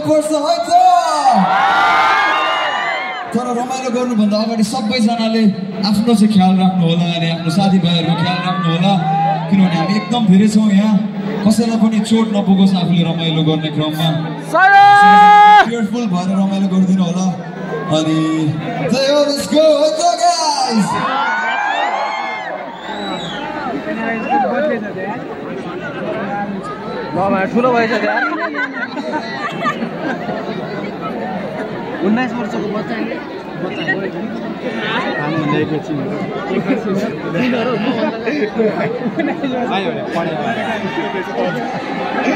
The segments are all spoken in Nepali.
गर्नुपर्छ है त। तर रमाइलो गर्नुभन्दा अगाडि सबैजनाले आफ्नो चाहिँ ख्याल राख्नु होला अनि आफ्नो साथीभाइहरूको ख्याल राख्नु होला, किनभने हामी एकदम धेरै छौँ यहाँ। कसैलाई पनि चोट नपुगोस् आफूले रमाइलो गर्ने क्रममा। केयरफुल भएर रमाइलो गरिदिनु होला। अनि लेट्स गो गाइस। ठुलो भएछ 19 वर्षको बच्चाले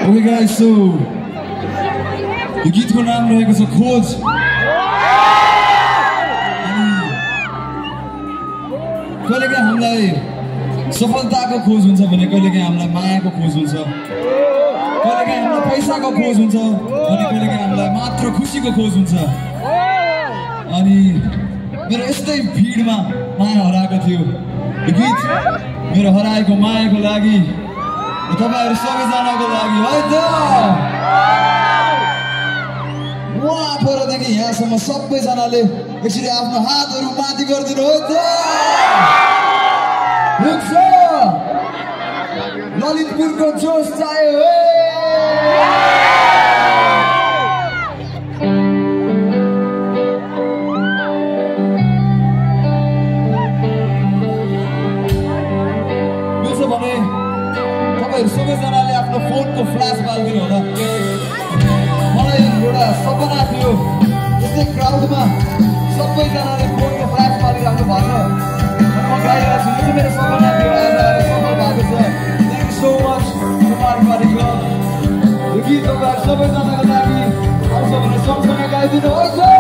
Okay guys, so यो गीतको नाम रहेको छ खोज। कहिलेकाहीँ हामीलाई सफलताको खोज हुन्छ भने कहिलेकाहीँ हामीलाई मायाको खोज हुन्छ, कहिलेकाहीँ हामीलाई पैसाको खोज हुन्छ अनि कहिलेकाहीँ हामीलाई मात्र खुसीको खोज हुन्छ। अनि मेरो यस्तै भिडमा माया हराएको थियो। यो गीत मेरो हराएको मायाको लागि, तपाईँहरू सबैजनाको लागि है त। वहाँ परदेखि यहाँसम्म सबैजनाले यसरी आफ्नो हातहरू माथि गरिदिनु है त। ललितपुरको जोस चाहियो है। मिल्छ भने तपाईँहरू सबैजनाले आफ्नो फोनको फ्ल्यास बालिदिनु होला। मलाई एउटा सपना थियो यस्तै क्राउडमा सबैजनाले फोनको फ्ल्यास बालिराख्नु भएको छ। म गाइरहेको छु, यो चाहिँ मेरो सपना थियो, आज सफल भएको छ। Thank you so much party club. यो गीत तपाईँहरू सबैजनाको लागि आउँछ भने सँगसँगै गाइदिनु है त।